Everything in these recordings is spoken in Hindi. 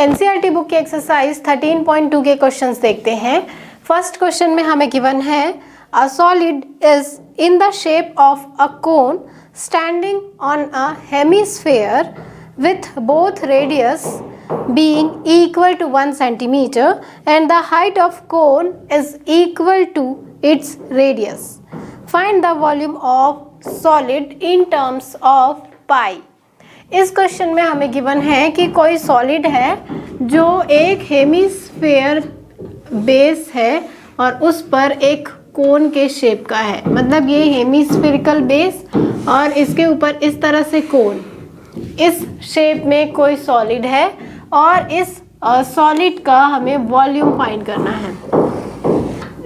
एनसीईआरटी बुक के एक्सरसाइज 13.2 के क्वेश्चंस देखते हैं। फर्स्ट क्वेश्चन में हमें गिवन है a solid is in the shape of a cone standing on a hemisphere with both radius being equal to 1 centimeter and the height of cone is equal to its radius. Find the volume of solid in terms of pi. इस क्वेश्चन में हमें गिवन है कि कोई सॉलिड है जो एक हेमिस्फीयर बेस है और उस पर एक कोन के शेप का है, मतलब ये हेमिस्फेरिकल बेस और इसके ऊपर इस तरह से कोन, इस शेप में कोई सॉलिड है और इस सॉलिड का हमें वॉल्यूम फाइंड करना है।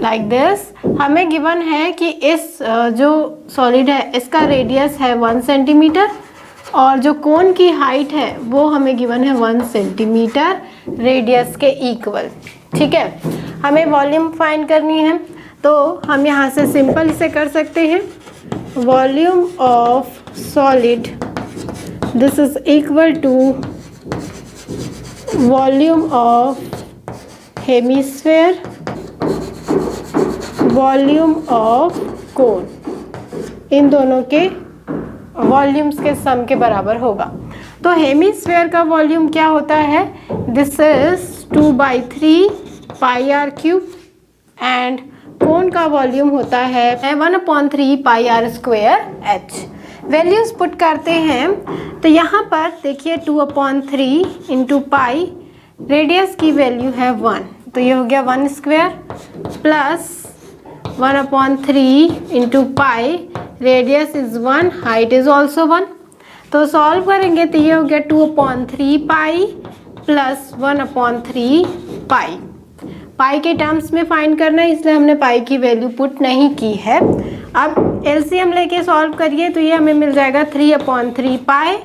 लाइक दिस हमें गिवन है कि इस जो सॉलिड है इसका रेडियस है 1 सेंटीमीटर और जो कोन की हाइट है वो हमें गिवन है 1 सेंटीमीटर रेडियस के इक्वल। ठीक है, हमें वॉल्यूम फाइंड करनी है तो हम यहाँ से सिंपल इसे कर सकते हैं। Volume of solid this is equal to volume of hemisphere volume of cone, इन दोनों के वॉल्यूम्स के सम के बराबर होगा। तो हेमिस्फेयर का वॉल्यूम क्या होता है? This is 2/3 pi are cube and cone का वॉल्यूम होता है 1/3 pi are square H. Values put करते हैं तो यहाँ पर देखिए 2/3 इंटू पाई, रेडियस की वैल्यू है 1 तो ये हो गया 1 square plus 1/3 into pi, radius is 1, height is also 1। तो सॉल्व करेंगे तो ये हो गया 2/3 पाई प्लस 1/3 पाई। पाई के टर्म्स में फाइंड करना है इसलिए हमने पाई की वैल्यू पुट नहीं की है। अब एलसीएम लेके सॉल्व करिए तो ये हमें मिल जाएगा 3/3 पाई,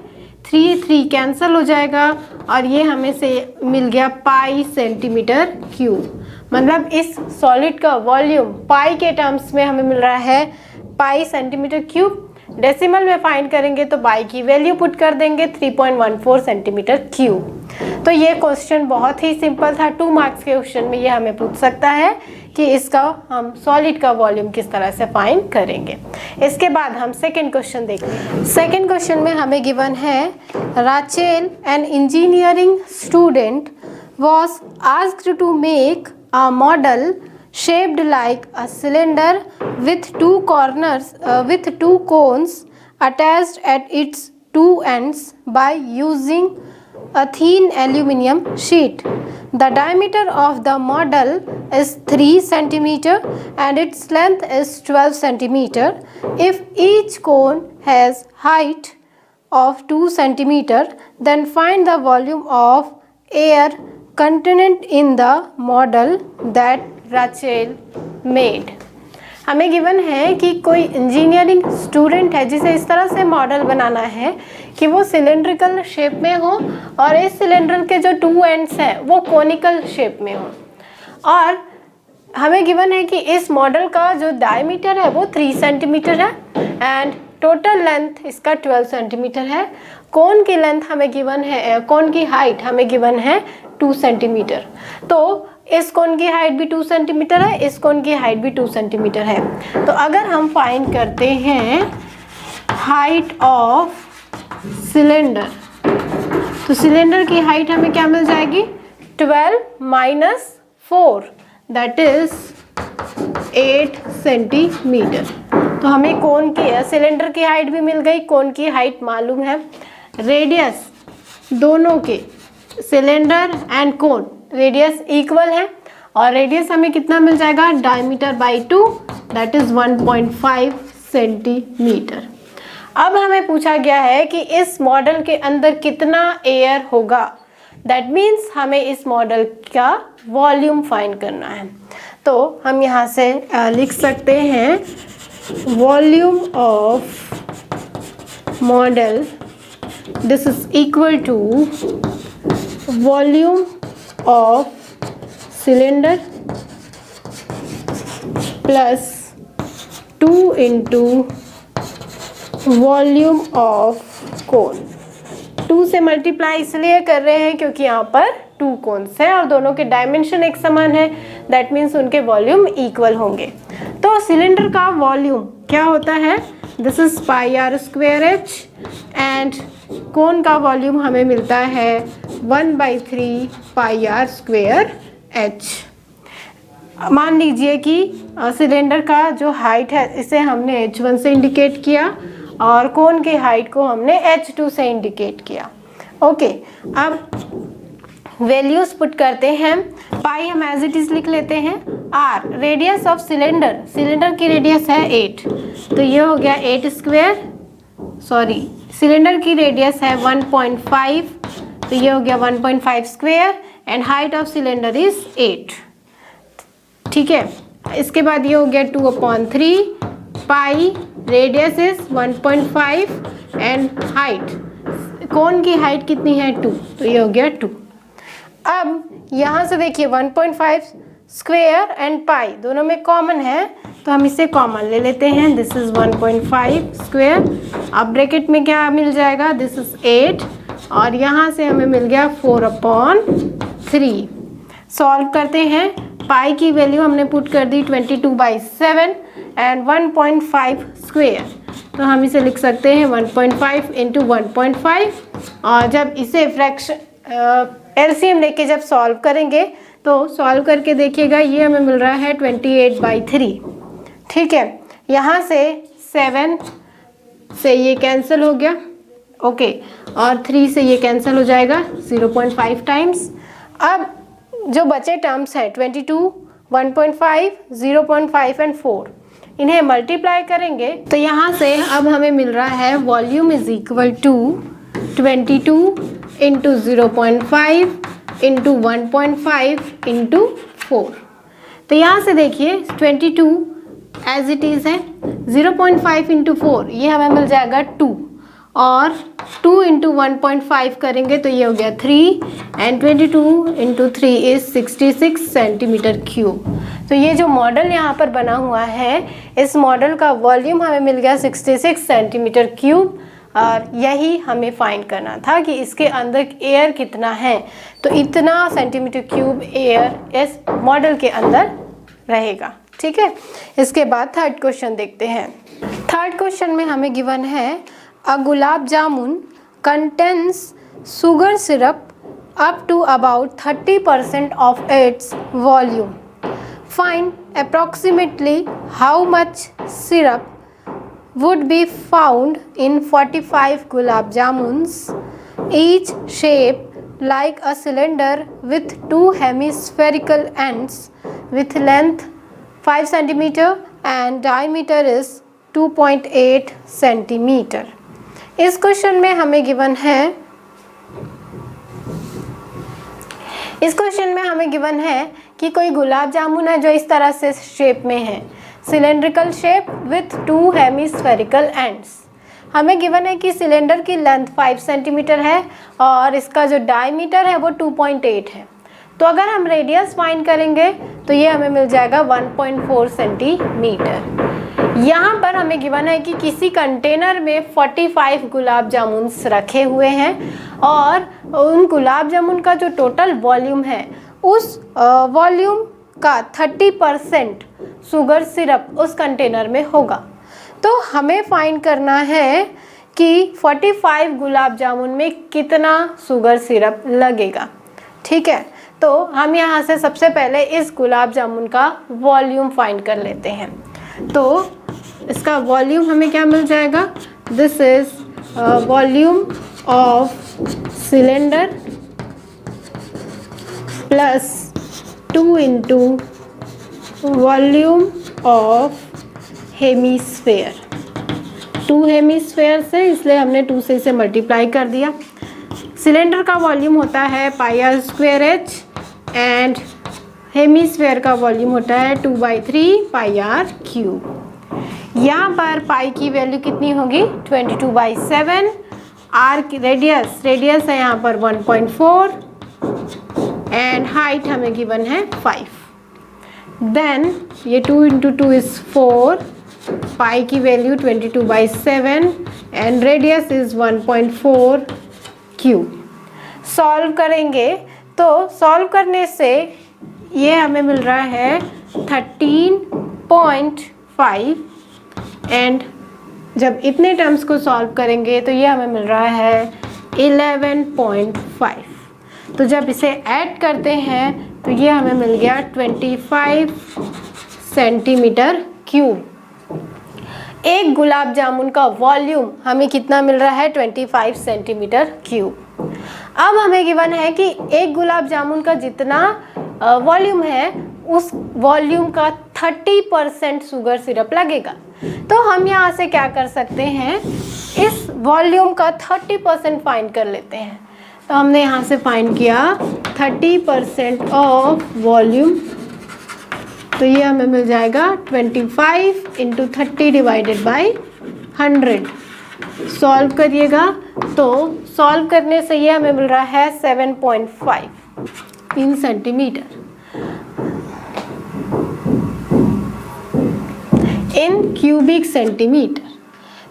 3 कैंसिल हो जाएगा और ये हमें से मिल गया पाई सेंटीमीटर क्यूब। मतलब इस सॉलिड का वॉल्यूम पाई के टर्म्स में हमें मिल रहा है पाई सेंटीमीटर क्यूब। डेसिमल में फाइंड करेंगे तो पाई की वैल्यू पुट कर देंगे 3.14 सेंटीमीटर क्यूब। तो ये क्वेश्चन बहुत ही सिंपल था। 2 मार्क्स के क्वेश्चन में ये हमें पूछ सकता है कि इसका हम सॉलिड का वॉल्यूम किस तरह से फाइंड करेंगे। इसके बाद हम सेकंड क्वेश्चन देखते हैं। सेकंड क्वेश्चन में हमें गिवन है Rachel an engineering student was asked to make a model shaped like a cylinder with with two cones attached at its two ends by using a thin aluminum sheet. The diameter of the model is 3 centimeter and its length is 12 centimeter. If each cone has height of 2 centimeter, then find the volume of air contained in the model that Rachel made. हमें गिवन है कि कोई इंजीनियरिंग स्टूडेंट है जिसे इस तरह से मॉडल बनाना है कि वो सिलेंड्रिकल शेप में हो और इस सिलेंडर के जो 2 एंड्स हैं वो कोनिकल शेप में हो और हमें गिवन है कि इस मॉडल का जो डायमीटर है वो 3 सेंटीमीटर है एंड टोटल लेंथ इसका 12 सेंटीमीटर है। कोन की लेंथ हमें गिवन है, कोन की हाइट हमें गिवन है 2 सेंटीमीटर। तो इस कोन की हाइट भी 2 सेंटीमीटर है, इस कोन की हाइट भी 2 सेंटीमीटर है। तो अगर हम फाइंड करते हैं हाइट ऑफ सिलेंडर तो सिलेंडर की हाइट हमें क्या मिल जाएगी? 12 माइनस 4 दैट इज 8 सेंटीमीटर। तो हमें कोन की सिलेंडर की हाइट भी मिल गई, कोन की हाइट मालूम है। रेडियस दोनों के cylinder and cone radius equal है और रेडियस हमें कितना मिल जाएगा? Diameter by 2 that is 1.5 centimetre. अब हमें पूछा गया है कि इस मॉडल के अंदर कितना एयर होगा, दैट मीन्स हमें इस मॉडल का वॉल्यूम फाइंड करना है। तो हम यहाँ से लिख सकते हैं volume of model this is equal to volume of cylinder plus 2 into volume of cone. 2 से मल्टीप्लाई इसलिए कर रहे हैं क्योंकि यहाँ पर 2 कोन्स है और दोनों के डायमेंशन एक समान है, दैट मीन्स उनके वॉल्यूम इक्वल होंगे। तो सिलेंडर का वॉल्यूम क्या होता है, this is pi are square H, and cone का वॉल्यूम हमें मिलता है 1/3 पाई आर स्क्वेयर एच। मान लीजिए कि सिलेंडर का जो हाइट है इसे हमने h1 से इंडिकेट किया और कोन की हाइट को हमने h2 से इंडिकेट किया। ओके, अब वैल्यूज पुट करते हैं। पाई हम एज इट इज लिख लेते हैं। R radius of cylinder, cylinder की रेडियस है 8, तो ये हो गया 8 स्क्वेयर, सॉरी सिलेंडर की रेडियस है 1.5, तो ये हो गया 1.5 square, and height of cylinder is 8। ठीक है, इसके बाद ये हो गया 2/3 pi, radius is 1.5 and height, cone की हाइट कितनी है 2, तो ये हो गया 2। अब यहाँ से देखिए 1.5 स्क्वेयर एंड पाई दोनों में कॉमन है, तो हम इसे कॉमन ले लेते हैं। दिस इज 1.5 स्क्वेयर, अब ब्रैकेट में क्या मिल जाएगा, दिस इज 8 और यहाँ से हमें मिल गया 4/3। सॉल्व करते हैं। पाई की वैल्यू हमने पुट कर दी 22/7 एंड 1.5 स्क्वेयर, तो हम इसे लिख सकते हैं 1.5 इंटू 1.5, और जब इसे फ्रैक्शन एलसीएम लेके जब सॉल्व करेंगे तो सॉल्व करके देखिएगा ये हमें मिल रहा है 28/3। ठीक है, यहाँ से 7 से ये कैंसिल हो गया, ओके, और 3 से ये कैंसिल हो जाएगा 0.5 टाइम्स। अब जो बचे टर्म्स हैं 22, 1.5, 0.5 एंड 4, इन्हें मल्टीप्लाई करेंगे तो यहाँ से अब हमें मिल रहा है volume is equal to 22 into 0.5 into 1.5 into 4। तो यहाँ से देखिए 22 एज इट इज़ है, 0.5 इंटू 4 ये हमें मिल जाएगा 2, और 2 इंटू 1.5 करेंगे तो ये हो गया 3, and 22 into 3 is 66 centimetre cube. तो ये जो मॉडल यहाँ पर बना हुआ है, इस मॉडल का वॉल्यूम हमें मिल गया 66 सेंटीमीटर क्यूब, और यही हमें फाइंड करना था कि इसके अंदर एयर कितना है। तो इतना सेंटीमीटर क्यूब एयर इस मॉडल के अंदर रहेगा। ठीक है, इसके बाद थर्ड क्वेश्चन देखते हैं। थर्ड क्वेश्चन में हमें गिवन है अ gulab jamun contains sugar syrup up to about 30% of its volume. Find approximately how much syrup would be found in 45 gulab jamuns, each shaped like a cylinder with two hemispherical ends with length 5 cm and diameter is 2.8 cm. इस क्वेश्चन में हमें गिवन है कि कोई गुलाब जामुन है जो इस तरह से शेप में है, cylindrical shape with 2 hemispherical ends. हमें गिवन है कि सिलेंडर की लेंथ 5 सेंटीमीटर है और इसका जो डायमीटर है वो 2.8 है। तो अगर हम रेडियस फाइंड करेंगे तो ये हमें मिल जाएगा 1.4 सेंटीमीटर। यहाँ पर हमें गिवन है कि किसी कंटेनर में 45 गुलाब जामुन रखे हुए हैं और उन गुलाब जामुन का जो टोटल वॉल्यूम है उस वॉल्यूम का 30% शुगर सिरप उस कंटेनर में होगा। तो हमें फाइंड करना है कि 45 गुलाब जामुन में कितना शुगर सिरप लगेगा। ठीक है, तो हम यहाँ से सबसे पहले इस गुलाब जामुन का वॉल्यूम फाइंड कर लेते हैं। तो इसका वॉल्यूम हमें क्या मिल जाएगा, this is volume of cylinder plus 2 into volume of hemisphere. 2 hemisphere से, इसलिए हमने 2 से इसे मल्टीप्लाई कर दिया। सिलेंडर का वॉल्यूम होता है pi are square H and hemisphere का वॉल्यूम होता है 2/3 पाई आर क्यूब। यहाँ पर पाई की वैल्यू कितनी होगी 22/7। आर की रेडियस है यहाँ पर 1.4 एंड हाइट हमें गिवन है 5। देन ये 2 इंटू 2 इज 4, पाई की value 22/7 and radius is 1.4 cube. Solve करेंगे तो सॉल्व करने से ये हमें मिल रहा है 13.5 एंड जब इतने टर्म्स को सॉल्व करेंगे तो ये हमें मिल रहा है 11.5। तो जब इसे ऐड करते हैं तो ये हमें मिल गया 25 सेंटीमीटर क्यूब। एक गुलाब जामुन का वॉल्यूम हमें कितना मिल रहा है 25 सेंटीमीटर क्यूब। अब हमें गिवन है कि एक गुलाब जामुन का जितना वॉल्यूम है उस वॉल्यूम का 30% शुगर सिरप लगेगा। तो हम यहाँ से क्या कर सकते हैं, इस वॉल्यूम का 30% फाइंड कर लेते हैं। तो हमने यहाँ से फाइंड किया 30% ऑफ वॉल्यूम, तो ये हमें मिल जाएगा 25 × 30 डिवाइडेड बाई 100। सॉल्व करिएगा तो सॉल्व करने से ये हमें मिल रहा है 7.5 इन सेंटीमीटर इन क्यूबिक सेंटीमीटर।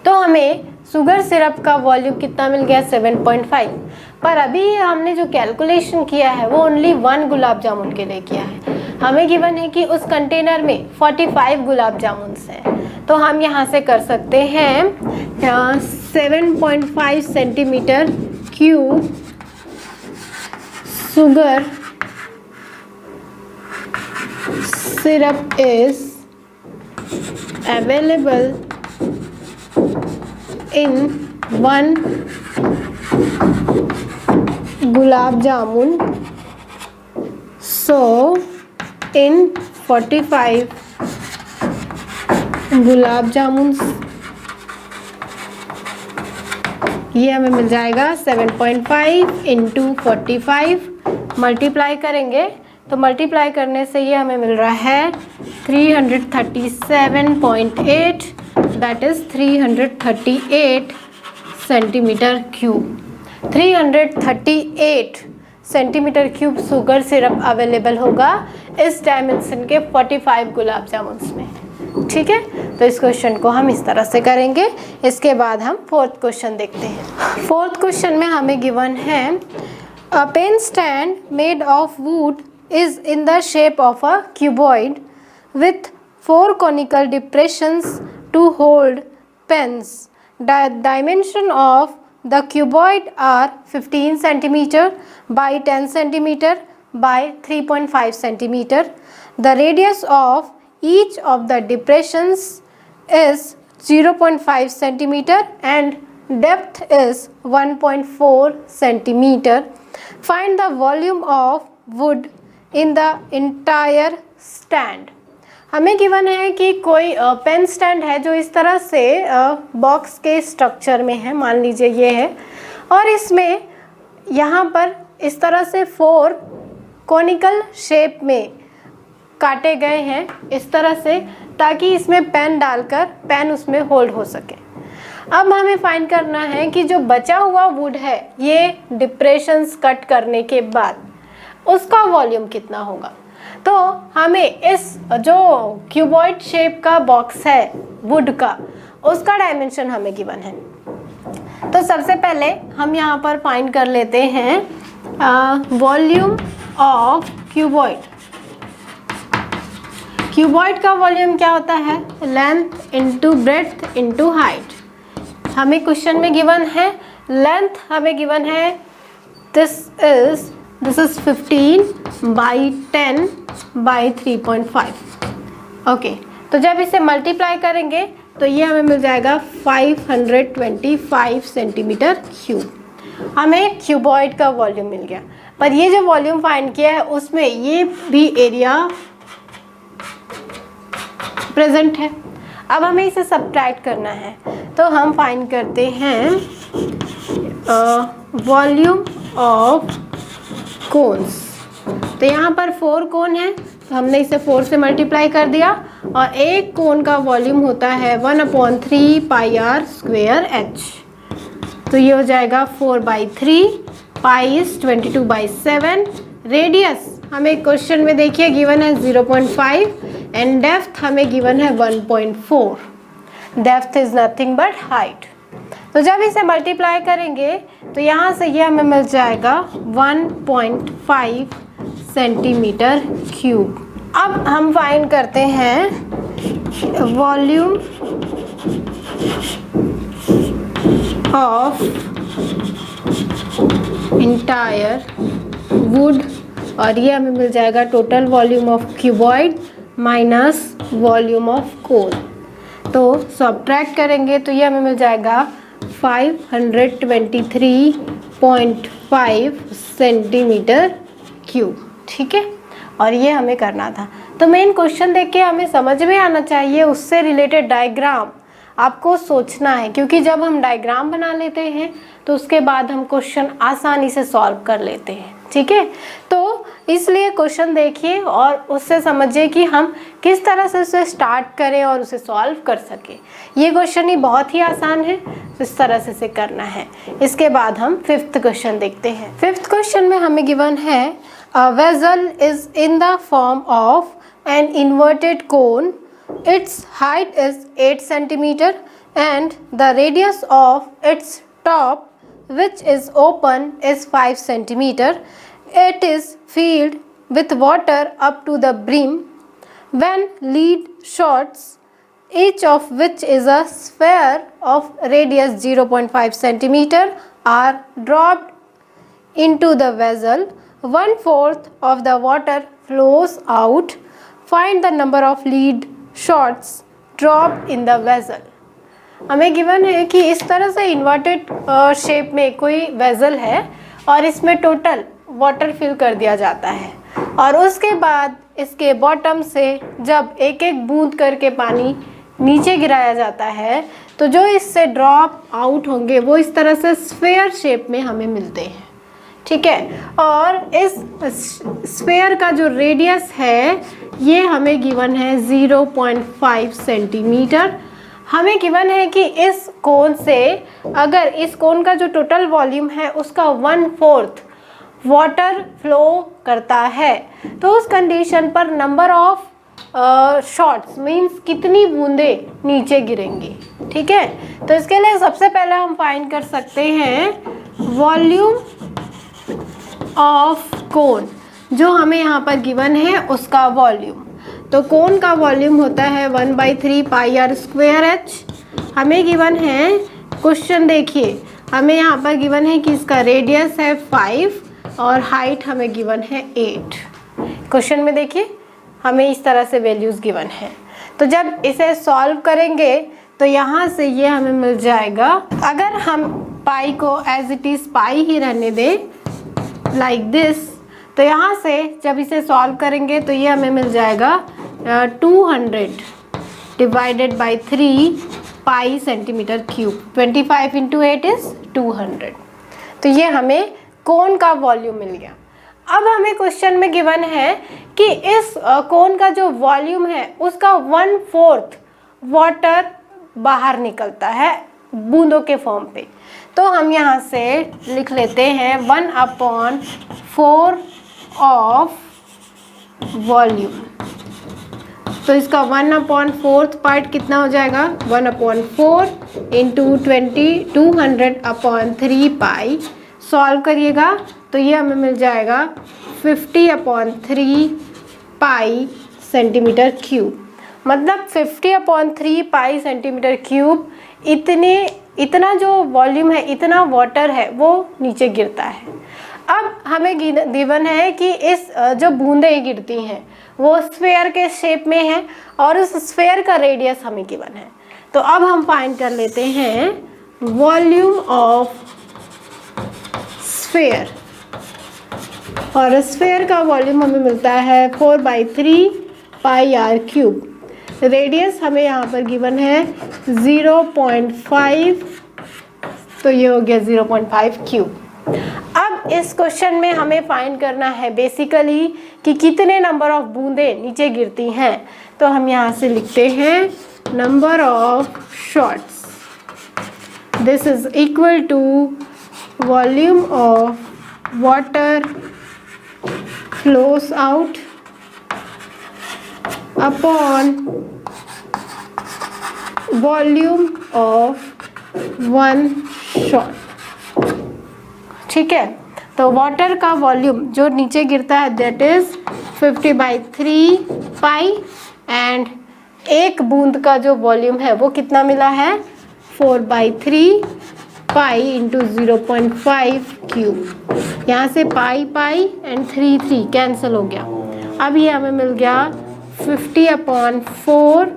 तो हमें शुगर सिरप का वॉल्यूम कितना मिल गया 7.5, पर अभी हमने जो कैलकुलेशन किया है वो ओनली 1 गुलाब जामुन के लिए किया है। हमें गिवन है कि उस कंटेनर में 45 गुलाब जामुन हैं। तो हम यहाँ से कर सकते हैं 7.5 centimetre cube sugar syrup is available in 1 gulab jamun, so in 45 gulab jamun ये हमें मिल जाएगा 7.5 × 45 मल्टीप्लाई करेंगे तो मल्टीप्लाई करने से ये हमें मिल रहा है 337.8, that is 338 centimetre cube. 338 centimetre cube sugar syrup available होगा इस डायमेंशन के 45 गुलाब जामुन में। ठीक है, तो इस क्वेश्चन को हम इस तरह से करेंगे। इसके बाद हम फोर्थ क्वेश्चन देखते हैं। फोर्थ क्वेश्चन में हमें गिवन है a pen stand made of wood is in the shape of a cuboid with 4 conical depressions to hold pens. The dimension of the cuboid are 15 cm by 10 cm by 3.5 cm. The radius of each of the depressions is 0.5 cm and depth is 1.4 cm. Find the volume of wood in the entire stand. हमें गिवन है कि कोई पेन स्टैंड है जो इस तरह से बॉक्स के स्ट्रक्चर में है, मान लीजिए ये है, और इसमें यहाँ पर इस तरह से 4 कॉनिकल शेप में काटे गए हैं इस तरह से, ताकि इसमें पेन डालकर पेन उसमें होल्ड हो सके। अब हमें फाइंड करना है कि जो बचा हुआ वुड है ये डिप्रेशंस कट करने के बाद उसका वॉल्यूम कितना होगा। तो हमें इस जो क्यूबॉइड शेप का बॉक्स है वुड का, उसका डायमेंशन हमें गिवन है। तो सबसे पहले हम यहाँ पर फाइंड कर लेते हैं वॉल्यूम ऑफ क्यूबॉइड। क्यूबॉइड का वॉल्यूम क्या होता है, length into breadth into height. हमें क्वेश्चन में गिवन है लेंथ, हमें गिवन है this is 15 by 10 by 3.5। Okay, तो जब इसे मल्टीप्लाई करेंगे तो ये हमें मिल जाएगा 525 सेंटीमीटर क्यूब। हमें क्यूबॉइड का वॉल्यूम मिल गया, पर ये जो वॉल्यूम फाइंड किया है उसमें ये भी एरिया प्रेजेंट है। अब हमें इसे सब्ट्रैक्ट करना है, तो हम फाइंड करते हैं वॉल्यूम ऑफ कोन्स। तो यहाँ पर 4 कोन है, तो हमने इसे 4 से मल्टीप्लाई कर दिया, और एक कोन का वॉल्यूम होता है 1/3 πr²h। तो ये हो जाएगा 4/3, पाई इज 22/7। रेडियस हमें क्वेश्चन में देखिए गिवन है 0.5 एंड डेप्थ हमें गिवन है 1.4। Depth is nothing but height. तो जब इसे मल्टीप्लाई करेंगे तो यहाँ से ये हमें मिल जाएगा 1.5 सेंटीमीटर क्यूब। अब हम फाइंड करते हैं वॉल्यूम ऑफ इंटायर वुड, और ये हमें मिल जाएगा total volume of cuboid minus volume of cone. तो सब्ट्रैक्ट करेंगे तो ये हमें मिल जाएगा 523.5 सेंटीमीटर क्यूब। ठीक है, और ये हमें करना था। तो मेन क्वेश्चन देख के हमें समझ में आना चाहिए, उससे रिलेटेड डायग्राम आपको सोचना है, क्योंकि जब हम डायग्राम बना लेते हैं तो उसके बाद हम क्वेश्चन आसानी से सॉल्व कर लेते हैं। ठीक है, तो इसलिए क्वेश्चन देखिए और उससे समझिए कि हम किस तरह से उसे स्टार्ट करें और उसे सॉल्व कर सकें। ये क्वेश्चन ही बहुत ही आसान है, तो इस तरह से इसे करना है। इसके बाद हम फिफ्थ क्वेश्चन देखते हैं। फिफ्थ क्वेश्चन में हमें गिवन है a vessel is in the form of an inverted cone, its height is 8 centimeter and the radius of its top, which is open, is 5 centimeter. It is filled with water up to the brim. When lead shots, each of which is a sphere of radius 0.5 centimeter, are dropped into the vessel, 1/4 of the water flows out. Find the number of lead shots dropped in the vessel. हमें गिवन है कि इस तरह से इन्वर्टेड शेप में कोई वेसल है और इसमें टोटल वाटर फिल कर दिया जाता है, और उसके बाद इसके बॉटम से जब एक एक बूंद करके पानी नीचे गिराया जाता है तो जो इससे ड्रॉप आउट होंगे वो इस तरह से स्फेयर शेप में हमें मिलते हैं। ठीक है, और इस स्फेयर का जो रेडियस है ये हमें गिवन है 0.5 सेंटीमीटर। हमें गिवन है कि इस कोन से, अगर इस कोन का जो टोटल वॉल्यूम है उसका 1/4 वाटर फ्लो करता है, तो उस कंडीशन पर नंबर ऑफ शॉट्स मीन्स कितनी बूंदे नीचे गिरेंगी। ठीक है, तो इसके लिए सबसे पहले हम फाइंड कर सकते हैं वॉल्यूम ऑफ कोन, जो हमें यहाँ पर गिवन है उसका वॉल्यूम। तो कोन का वॉल्यूम होता है 1/3 पाई आर स्क्वायर एच। हमें गिवन है, क्वेश्चन देखिए, हमें यहाँ पर गिवन है कि इसका रेडियस है 5 और हाइट हमें गिवन है 8। क्वेश्चन में देखिए हमें इस तरह से वैल्यूज़ गिवन है। तो जब इसे सॉल्व करेंगे तो यहाँ से ये हमें मिल जाएगा, अगर हम पाई को एज इट इज़ पाई ही रहने दें लाइक दिस, तो यहाँ से जब इसे सॉल्व करेंगे तो ये हमें मिल जाएगा 200 divided by 3 pi centimetre cube. 25 into 8 is 200। तो ये हमें कोन का वॉल्यूम मिल गया। अब हमें क्वेश्चन में गिवन है कि इस कोन का जो वॉल्यूम है उसका 1/4 वाटर बाहर निकलता है बूंदों के फॉर्म पे। तो हम यहाँ से लिख लेते हैं 1/4 ऑफ वॉल्यूम। तो इसका 1/4 पार्ट कितना हो जाएगा, 1/4 इंटू 200/3 पाई। सॉल्व करिएगा तो ये हमें मिल जाएगा 50/3 पाई सेंटीमीटर क्यूब। मतलब 50/3 पाई सेंटीमीटर क्यूब इतना जो वॉल्यूम है, इतना वाटर है वो नीचे गिरता है। अब हमें गिवन है कि इस जो बूंदें गिरती हैं वो स्फेयर के शेप में है और उस स्फेयर का रेडियस हमें गिवन है। तो अब हम फाइंड कर लेते हैं वॉल्यूम ऑफ स्फेयर, और स्फेयर का वॉल्यूम हमें मिलता है 4/3 पाई आर क्यूब। रेडियस हमें यहाँ पर गिवन है 0.5, तो ये हो गया 0.5 क्यूब। अब इस क्वेश्चन में हमें फाइंड करना है बेसिकली कि कितने नंबर ऑफ बूंदें नीचे गिरती हैं। तो हम यहाँ से लिखते हैं number of shots, this is equal to volume of water flows out upon volume of 1 shot. ठीक है, तो वाटर का वॉल्यूम जो नीचे गिरता है दैट इज 50/3 पाई, एंड एक बूंद का जो वॉल्यूम है वो कितना मिला है 4/3 पाई इंटू 0.5 क्यूब। यहाँ से पाई पाई एंड 3 कैंसिल हो गया। अब ये हमें मिल गया 50/4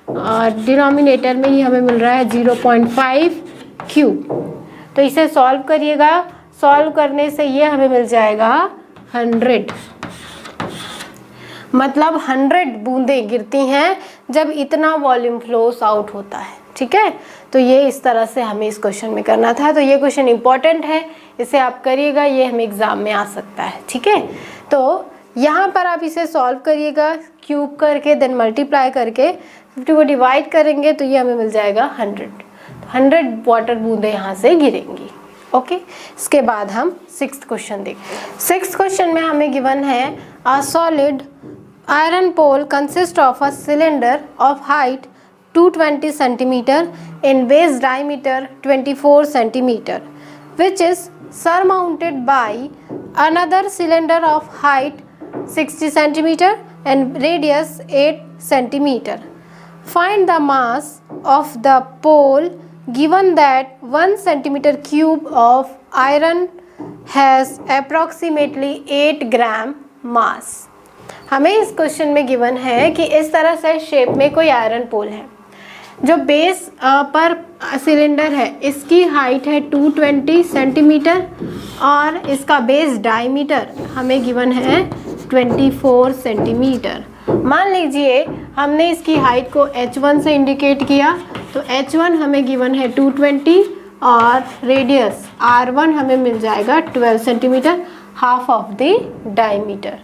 और डिनोमिनेटर में ही हमें मिल रहा है 0.5 क्यूब। तो इसे सॉल्व करिएगा, सॉल्व करने से ये हमें मिल जाएगा 100, मतलब 100 बूंदें गिरती हैं जब इतना वॉल्यूम फ्लोस आउट होता है। ठीक है, तो ये इस तरह से हमें इस क्वेश्चन में करना था। तो ये क्वेश्चन इंपॉर्टेंट है, इसे आप करिएगा, ये हमें एग्जाम में आ सकता है। ठीक है, तो यहाँ पर आप इसे सॉल्व करिएगा क्यूब करके, देन मल्टीप्लाई करके 50 को डिवाइड करेंगे तो ये हमें मिल जाएगा 100। 100 वाटर बूंदें यहाँ से गिरेंगी। ओके, इसके बाद हम 6th क्वेश्चन देखते हैं। 6th क्वेश्चन में हमें गिवन है a solid iron pole consist of a cylinder of height 220 centimeter in base diameter 24 centimeter, which is surmounted by another cylinder of height 60 centimeter and radius 8 centimeter. Find the mass of the pole given that 1 centimeter cube of iron has approximately 8 gram mass. हमें इस क्वेश्चन में गिवन है कि इस तरह से शेप में कोई आयरन पोल है, जो बेस पर सिलेंडर है, इसकी हाइट है 220 सेंटीमीटर और इसका बेस डायमीटर हमें गिवन है 24 सेंटीमीटर। मान लीजिए हमने इसकी हाइट को h1 से इंडिकेट किया, तो h1 हमें गिवन है 220 और रेडियस r1 हमें मिल जाएगा 12 centimetre, half of the diameter.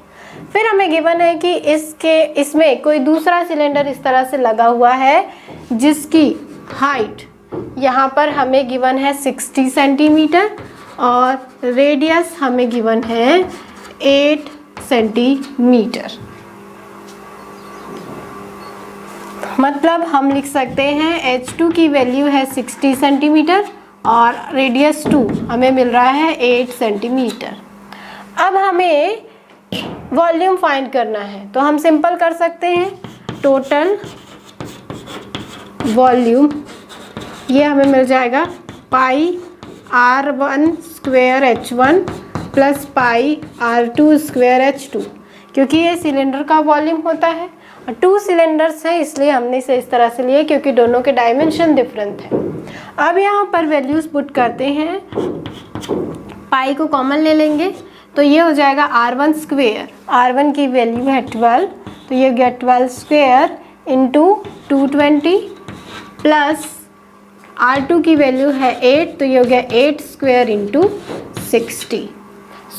फिर हमें गिवन है कि इसमें कोई दूसरा सिलेंडर इस तरह से लगा हुआ है जिसकी हाइट यहाँ पर हमें गिवन है 60 सेंटीमीटर और रेडियस हमें गिवन है 8 सेंटीमीटर। मतलब हम लिख सकते हैं H2 की वैल्यू है 60 सेंटीमीटर और रेडियस 2 हमें मिल रहा है 8 सेंटीमीटर। अब हमें वॉल्यूम फाइंड करना है, तो हम सिंपल कर सकते हैं, टोटल वॉल्यूम ये हमें मिल जाएगा पाई r1 square h1 plus pi r2 square h2, क्योंकि ये सिलेंडर का वॉल्यूम होता है और 2 सिलेंडर्स हैं इसलिए हमने इसे इस तरह से लिए क्योंकि दोनों के डायमेंशन डिफरेंट है। अब यहाँ पर वैल्यूज पुट करते हैं, पाई को कॉमन ले लेंगे तो ये हो जाएगा r1 स्क्वेयर, r1 की वैल्यू है 12 तो ये गया 12 स्क्वेयर इंटू 220 प्लस r2 की वैल्यू है 8 तो ये हो गया 8 स्क्वेयर इंटू 60।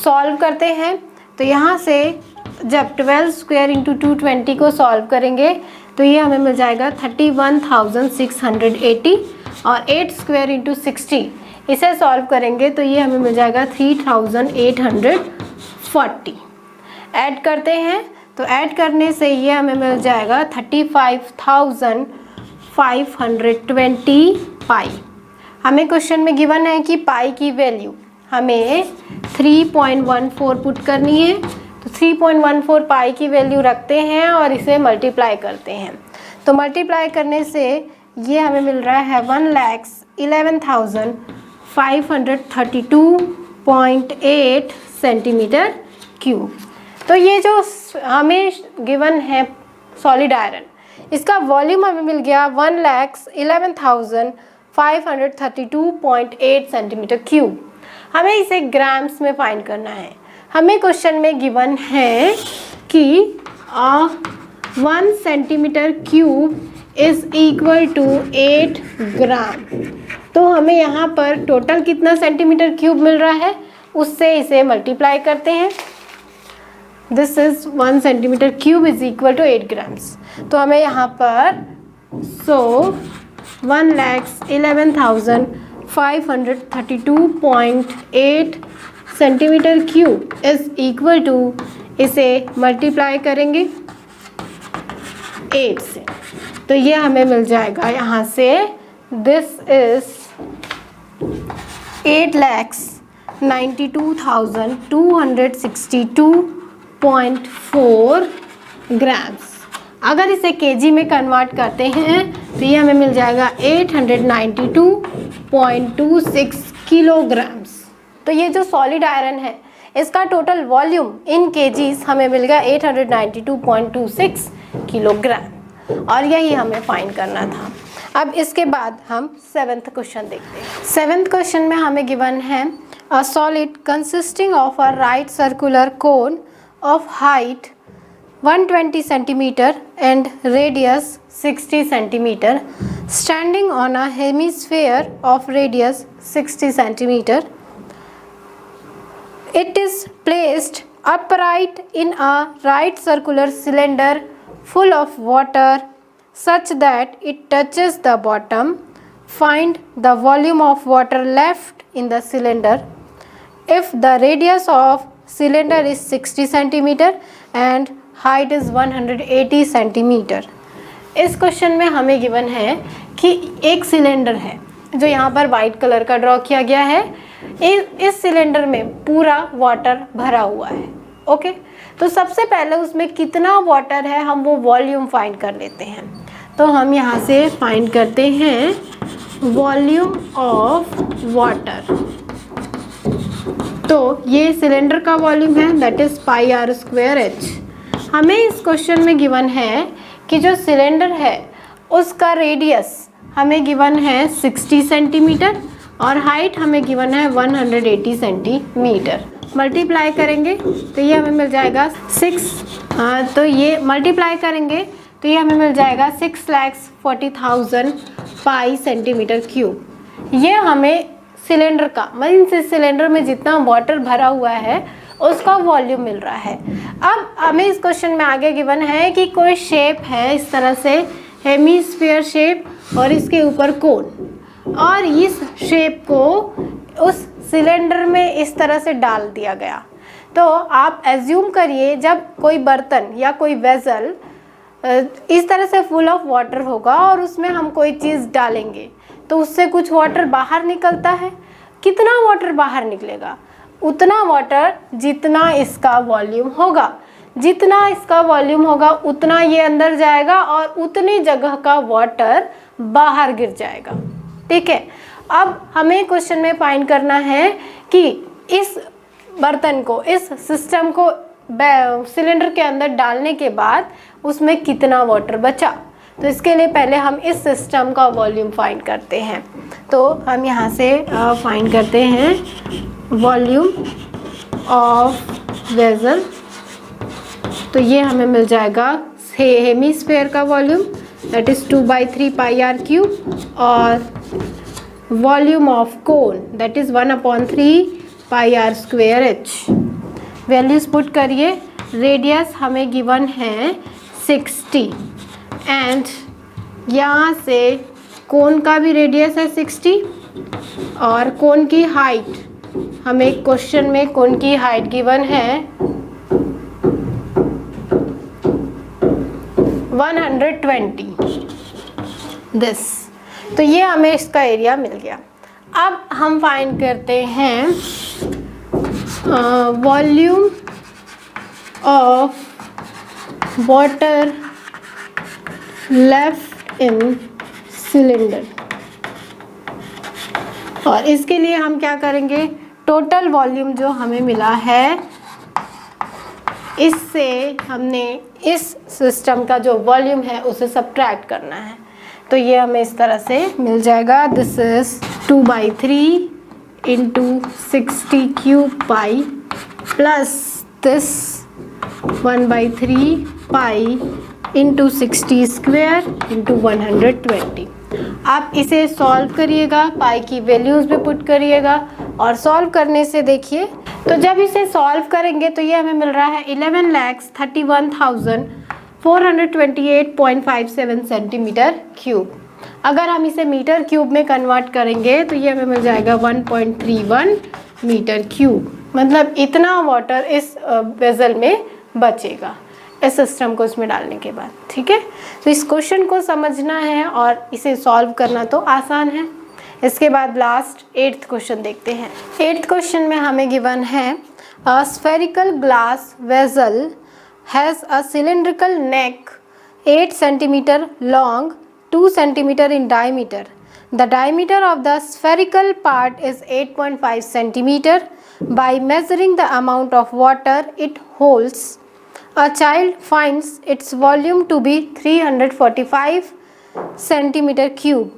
सॉल्व करते हैं तो यहाँ से जब 12 स्क्वेयर इंटू 220 को सॉल्व करेंगे तो ये हमें मिल जाएगा 31,680 और 8 स्क्वेयर इंटू 60 इसे सॉल्व करेंगे तो ये हमें मिल जाएगा 3,840। ऐड करते हैं तो ऐड करने से ये हमें मिल जाएगा 35,520 पाई। हमें क्वेश्चन में गिवन है कि पाई की वैल्यू हमें 3.14 पुट करनी है, तो 3.14 पाई की वैल्यू रखते हैं और इसे मल्टीप्लाई करते हैं। तो मल्टीप्लाई करने से ये हमें मिल रहा है 1,11,532.8 सेंटीमीटर क्यूब। तो ये जो हमें गिवन है सॉलिड आयरन, इसका वॉल्यूम हमें मिल गया 1,11,532.8 सेंटीमीटर क्यूब। हमें इसे ग्राम्स में फाइंड करना है। हमें क्वेश्चन में गिवन है कि 1 centimetre cube is equal to 8 gram. तो हमें यहाँ पर टोटल कितना सेंटीमीटर क्यूब मिल रहा है उससे इसे मल्टीप्लाई करते हैं। This is 1 centimetre cube is equal to 8 grams. तो हमें यहाँ पर 1,11,532.8 centimetre cube is equal to, इसे मल्टीप्लाई करेंगे 8 से तो ये हमें मिल जाएगा यहाँ से दिस इज 8,92,262.4 ग्राम्स। अगर इसे केजी में कन्वर्ट करते हैं तो ये हमें मिल जाएगा 892.26 किलोग्राम्स। तो ये जो सॉलिड आयरन है इसका टोटल वॉल्यूम इन केजीज हमें मिल गया 892.26 किलोग्राम, और यही हमें फाइंड करना था। अब इसके बाद हम 7th क्वेश्चन देखते हैं। 7th क्वेश्चन में हमें गिवन है a solid consisting of a right circular cone of height 120 centimeter and radius 60 centimeter standing on a hemisphere of radius 60 centimeter. It is placed upright in a right circular cylinder full of water such that it touches the bottom. Find the volume of water left in the cylinder if the radius of cylinder is 60 centimeter and height is 180 centimetre. इस क्वेश्चन में हमें गिवन है कि एक सिलेंडर है जो यहाँ पर वाइट कलर का ड्रॉ किया गया है। इस सिलेंडर में पूरा वाटर भरा हुआ है। ओके, तो सबसे पहले उसमें कितना वाटर है हम वो वॉल्यूम फाइंड कर लेते हैं। तो हम यहाँ से फाइंड करते हैं वॉल्यूम ऑफ वाटर। तो ये सिलेंडर का वॉल्यूम है, that is pi are square h. हमें इस क्वेश्चन में गिवन है कि जो सिलेंडर है उसका रेडियस हमें गिवन है 60 सेंटीमीटर और हाइट हमें गिवन है 180 सेंटीमीटर। मल्टीप्लाई करेंगे तो ये हमें मिल जाएगा 640,000 पाई सेंटीमीटर क्यूब। ये हमें सिलेंडर का मतलब इस सिलेंडर में जितना वाटर भरा हुआ है उसका वॉल्यूम मिल रहा है। अब हमें इस क्वेश्चन में आगे गिवन है कि कोई शेप है इस तरह से हेमीस्फीयर शेप और इसके ऊपर कोन, और इस शेप को उस सिलेंडर में इस तरह से डाल दिया गया। तो आप एज्यूम करिए जब कोई बर्तन या कोई वेसल इस तरह से फुल ऑफ वाटर होगा और उसमें हम कोई चीज़ डालेंगे तो उससे कुछ वाटर बाहर निकलता है। कितना वाटर बाहर निकलेगा? उतना वाटर जितना इसका वॉल्यूम होगा। जितना इसका वॉल्यूम होगा उतना ये अंदर जाएगा और उतनी जगह का वाटर बाहर गिर जाएगा। ठीक है, अब हमें क्वेश्चन में फाइंड करना है कि इस बर्तन को, इस सिस्टम को सिलेंडर के अंदर डालने के बाद उसमें कितना वाटर बचा। तो इसके लिए पहले हम इस सिस्टम का वॉल्यूम फाइंड करते हैं। तो हम यहाँ से फाइंड करते हैं वॉल्यूम ऑफ वेसल। तो ये हमें मिल जाएगा हेमीस्फेयर का volume, that is 2/3 pi are cube, और volume of cone that is 1/3 pi are square h. Values put करिए। रेडियस हमें गिवन है 60 एंड यहाँ से कोन का भी रेडियस है 60 और कोन की हाइट हमें क्वेश्चन में कोन की हाइट गिवन है 120 दिस। तो ये हमें इसका एरिया मिल गया। अब हम फाइंड करते हैं volume of water left in cylinder, और इसके लिए हम क्या करेंगे, टोटल वॉल्यूम जो हमें मिला है इससे हमने इस सिस्टम का जो वॉल्यूम है उसे सब्ट्रैक्ट करना है। तो ये हमें इस तरह से मिल जाएगा, this is 2/3 into 60 cube pi plus this 1/3 pi into 60 square into 120। आप इसे सॉल्व करिएगा, पाई की वैल्यूज़ भी पुट करिएगा और सॉल्व करने से देखिए तो जब इसे सॉल्व करेंगे तो ये हमें मिल रहा है 11,31,428.57 सेंटीमीटर क्यूब। अगर हम इसे मीटर क्यूब में कन्वर्ट करेंगे तो ये हमें मिल जाएगा 1.31 मीटर क्यूब। मतलब इतना वाटर इस वेसल में बचेगा इस सिस्टम को इसमें डालने के बाद। ठीक है, तो इस क्वेश्चन को समझना है और इसे सॉल्व करना तो आसान है। इसके बाद लास्ट 8th क्वेश्चन देखते हैं। 8th क्वेश्चन में हमें गिवन है a spherical glass vessel has a cylindrical neck 8 cm long, 2 cm in diameter. The diameter of the spherical part is 8.5 cm. By measuring the amount of water it holds, a child finds its volume to be 345 centimeter cube.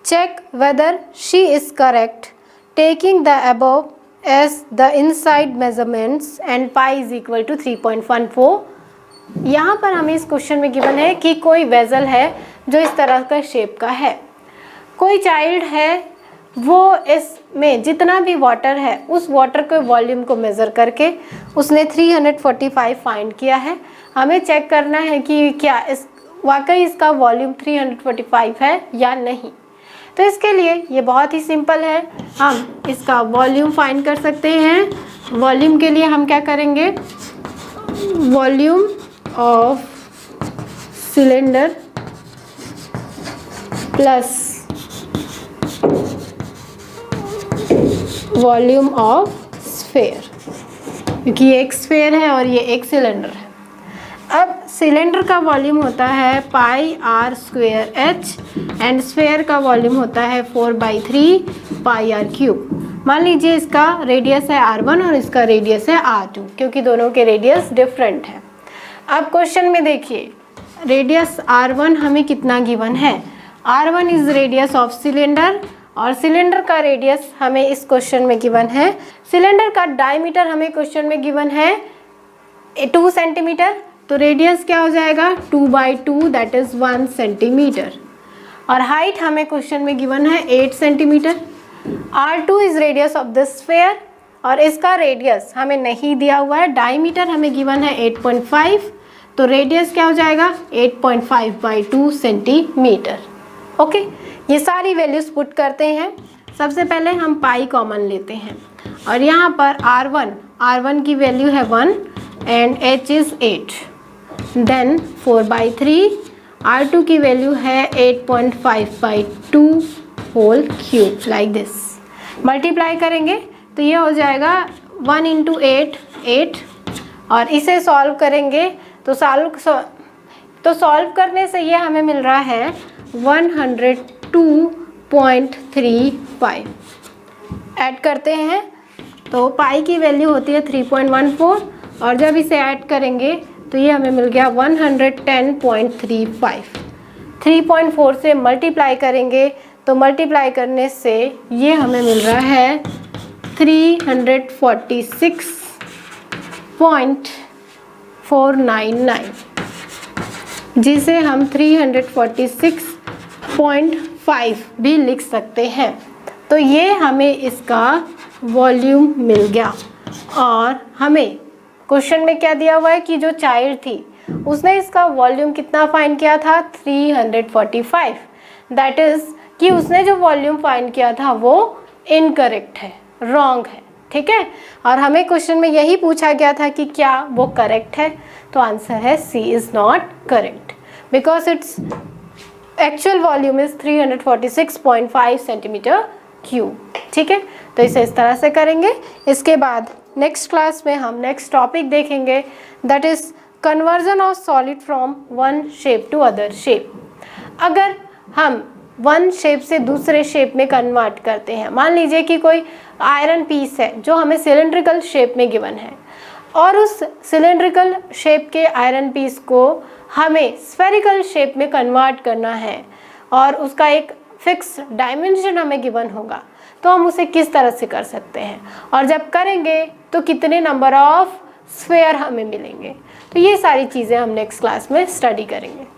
Check whether she is correct, taking the above as the inside measurements and pi is equal to 3.14. यहाँ पर हमें इस क्वेश्चन में गिवन है कि कोई वेजल है जो इस तरह का शेप का है, कोई चाइल्ड है, वो इसमें जितना भी वाटर है उस वाटर के वॉल्यूम को मेज़र करके उसने 345 फाइंड किया है। हमें चेक करना है कि क्या इस वाकई इसका वॉल्यूम 345 है या नहीं। तो इसके लिए ये बहुत ही सिंपल है, हम इसका वॉल्यूम फाइंड कर सकते हैं। वॉल्यूम के लिए हम क्या करेंगे, volume of cylinder plus volume of sphere, क्योंकि ये एक स्फेयर है और ये एक सिलेंडर है। अब सिलेंडर का वॉल्यूम होता है pi are square H and sphere का वॉल्यूम होता है 4/3 पाई आर क्यूब। मान लीजिए इसका रेडियस है r1 और इसका रेडियस है r2, क्योंकि दोनों के रेडियस डिफरेंट है। अब क्वेश्चन में देखिए रेडियस r1 हमें कितना गिवन है, r1 is radius of cylinder और सिलेंडर का रेडियस हमें इस क्वेश्चन में गिवन है। सिलेंडर का डायमीटर हमें क्वेश्चन में गिवन है 2 सेंटीमीटर, तो रेडियस क्या हो जाएगा 2/2 दैट इज 1 सेंटीमीटर। और हाइट हमें क्वेश्चन में गिवन है 8 centimetre. r2 is radius of this sphere और इसका रेडियस हमें नहीं दिया हुआ है, डायमीटर हमें गिवन है 8.5, तो रेडियस क्या हो जाएगा 8.5/2 सेंटीमीटर। ओके, ये सारी वैल्यूज पुट करते हैं। सबसे पहले हम पाई कॉमन लेते हैं और यहाँ पर r1 की वैल्यू है 1 and h is 8, then 4/3, r2 की वैल्यू है 8.5/2 whole cube, like this. Multiply करेंगे तो ये हो जाएगा 1 × 8 8, और इसे सॉल्व करेंगे तो सॉल्व करने से ये हमें मिल रहा है 102.35। ऐड करते हैं तो पाई की वैल्यू होती है 3.14 और जब इसे ऐड करेंगे तो ये हमें मिल गया 110.35। 3.4 से मल्टीप्लाई करेंगे तो मल्टीप्लाई करने से ये हमें मिल रहा है 346.499, जिसे हम 346.5 भी लिख सकते हैं। तो ये हमें इसका वॉल्यूम मिल गया। और हमें क्वेश्चन में क्या दिया हुआ है कि जो चाइल्ड थी उसने इसका वॉल्यूम कितना फाइंड किया था 345, दैट इज़ कि उसने जो वॉल्यूम फाइंड किया था वो इनकरेक्ट है, रॉन्ग है, ठीक है। और हमें क्वेश्चन में यही पूछा गया था कि क्या वो करेक्ट है, तो आंसर है C is not correct because it's actual volume is 346.5 centimetre cube, ठीक है। तो इसे इस तरह से करेंगे। इसके बाद नेक्स्ट क्लास में हम नेक्स्ट टॉपिक देखेंगे, that is conversion of solid from one shape to other shape. अगर हम वन शेप से दूसरे शेप में कन्वर्ट करते हैं, मान लीजिए कि कोई आयरन पीस है जो हमें सिलेंड्रिकल शेप में गिवन है और उस सिलेंड्रिकल शेप के आयरन पीस को हमें स्फेरिकल शेप में कन्वर्ट करना है और उसका एक फिक्स डायमेंशन हमें गिवन होगा, तो हम उसे किस तरह से कर सकते हैं और जब करेंगे तो कितने नंबर ऑफ स्फेयर हमें मिलेंगे। तो ये सारी चीज़ें हम नेक्स्ट क्लास में स्टडी करेंगे।